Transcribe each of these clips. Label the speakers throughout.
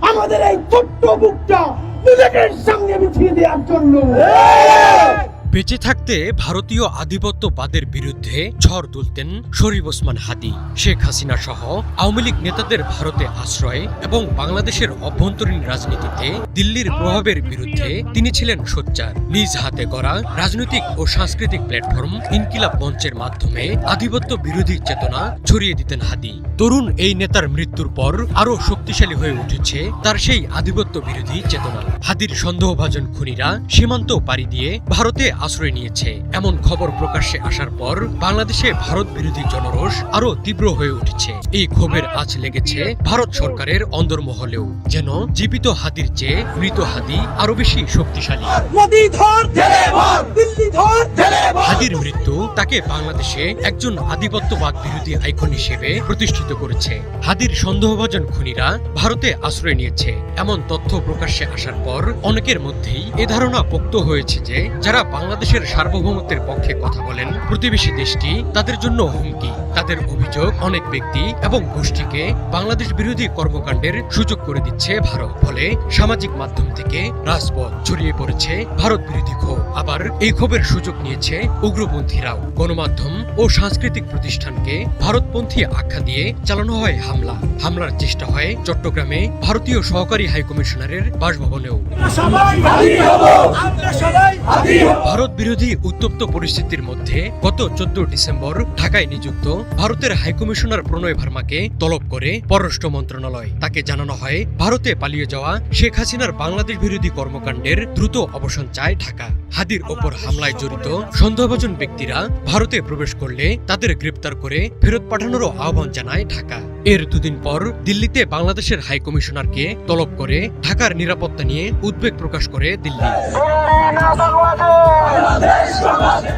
Speaker 1: আমাদের এই ছোট্ট বুকটা বুলেটের সঙ্গে মিশিয়ে দেওয়ার জন্য।
Speaker 2: বেঁচে থাকতে ভারতীয় আধিপত্যবাদের বিরুদ্ধে ঝড় তুলতেন শরীফ ওসমান হাদী। শেখ হাসিনা সহ আওয়ামী লীগ নেতাদের ভারতে আশ্রয় এবং বাংলাদেশের অভ্যন্তরীণ রাজনীতিতে দিল্লির প্রভাবের বিরুদ্ধে তিনি ছিলেন সোচ্চার। নিজ হাতে গড়া রাজনৈতিক ও সাংস্কৃতিক প্ল্যাটফর্ম ইনকিলাব মঞ্চের মাধ্যমে আধিপত্য বিরোধী চেতনা ছড়িয়ে দিতেন হাদী। তরুণ এই নেতার মৃত্যুর পর আরও শক্তিশালী হয়ে উঠেছে তার সেই আধিপত্য বিরোধী চেতনা। হাদীর সন্দেহভাজন খুনিরা সীমান্ত পাড়ি দিয়ে ভারতে আশ্রয় নিয়েছে এমন খবর প্রকাশ্যে আসার পর বাংলাদেশে ভারত বিরোধী জনরোষ আরো তীব্র হয়ে উঠেছে। এই ক্ষোভের আঁচ লেগেছে ভারত সরকারের অন্দরমহলেও, যেন জীবিত হাদীর চেয়ে মৃত হাদী আরো বেশি শক্তিশালী। হাদীর মৃত্যু তাকে বাংলাদেশে একজন আধিপত্যবাদ বিরোধী আইকন হিসেবে প্রতিষ্ঠিত করেছে। হাদীর সন্দেহভাজন খুনিরা ভারতে আশ্রয় নিয়েছে এমন তথ্য প্রকাশ্যে আসার পর অনেকের মধ্যেই এ ধারণা পোক্ত হয়েছে যে যারা বাংলাদেশের সার্বভৌমত্বের পক্ষে কথা বলেন প্রতিবেশী দেশটি তাদের জন্য হুমকি। তাদের অভিযোগ অনেক ব্যক্তি এবং গোষ্ঠীকে বাংলাদেশ বিরোধী কর্মকাণ্ডের সুযোগ করে দিচ্ছে ভারত। ফলে সামাজিক মাধ্যম থেকে রাজপথ ছড়িয়ে পড়েছে ভারত বিরোধী ক্ষোভ। আবার এই ক্ষোভের সুযোগ নিয়েছে উগ্রপন্থীরাও। গণমাধ্যম ও সাংস্কৃতিক প্রতিষ্ঠানকে ভারতপন্থী আখ্যা দিয়ে চালানো হয় হামলা। হামলার চেষ্টা হয় চট্টগ্রামে ভারতীয় সহকারী হাইকমিশনারের বাসভবনেও। ভারত বিরোধী উত্তপ্ত পরিস্থিতির মধ্যে গত 14 ডিসেম্বর ঢাকায় নিযুক্ত ভারতের হাইকমিশনার প্রণয় ভার্মাকে তলব করে পররাষ্ট্র মন্ত্রণালয়। তাকে জানানো হয় ভারতে পালিয়ে যাওয়া শেখ হাসিনার বাংলাদেশ বিরোধী কর্মকাণ্ডের দ্রুত অবসান চায় ঢাকা। হাদীর ওপর হামলায় জড়িত সন্দেহভাজন ব্যক্তিরা ভারতে প্রবেশ করলে তাদের গ্রেপ্তার করে ফেরত পাঠানোরও আহ্বান জানায় ঢাকা। এর দুদিন পর দিল্লিতে বাংলাদেশের হাইকমিশনারকে তলব করে ঢাকার নিরাপত্তা নিয়ে উদ্বেগ প্রকাশ করে দিল্লি।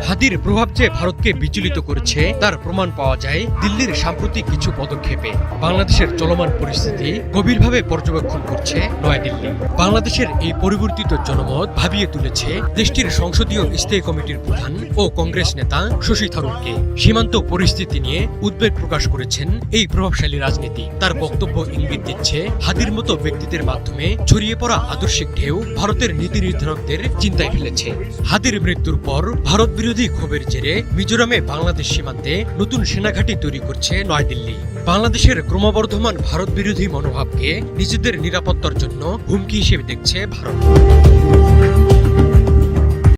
Speaker 2: হাদীর প্রভাব যে ভারতকে বিচলিত করেছে তার প্রমাণ পাওয়া যায় দিল্লির সাম্প্রতিক কিছু পদক্ষেপে। বাংলাদেশের চলমান পরিস্থিতি গভীরভাবে পর্যবেক্ষণ করছে নয়াদিল্লি। বাংলাদেশের এই পরিবর্তিত জনমত ভাবিয়ে তুলেছে দেশটির সংসদীয় স্থায়ী কমিটির প্রধান ও কংগ্রেস নেতা শশী থারুরকে। সীমান্ত পরিস্থিতি নিয়ে উদ্বেগ প্রকাশ করেছেন এই প্রভাবশালী রাজনীতি। তার বক্তব্য ইঙ্গিত দিচ্ছে হাদীর মতো ব্যক্তিদের মাধ্যমে ছড়িয়ে পড়া আদর্শিক ঢেউ ভারতের নীতি নির্ধারকদের চিন্তায় ফেলেছে। হাদীর মৃত্যুর পর ভারত বিরোধী ক্ষোভের জেরে মিজোরামে বাংলাদেশ সীমান্তে নতুন সেনাঘাঁটি তৈরি করছে নয়াদিল্লি। বাংলাদেশের ক্রমবর্ধমান ভারত বিরোধী মনোভাবকে নিজেদের নিরাপত্তার জন্য হুমকি হিসেবে দেখছে ভারত।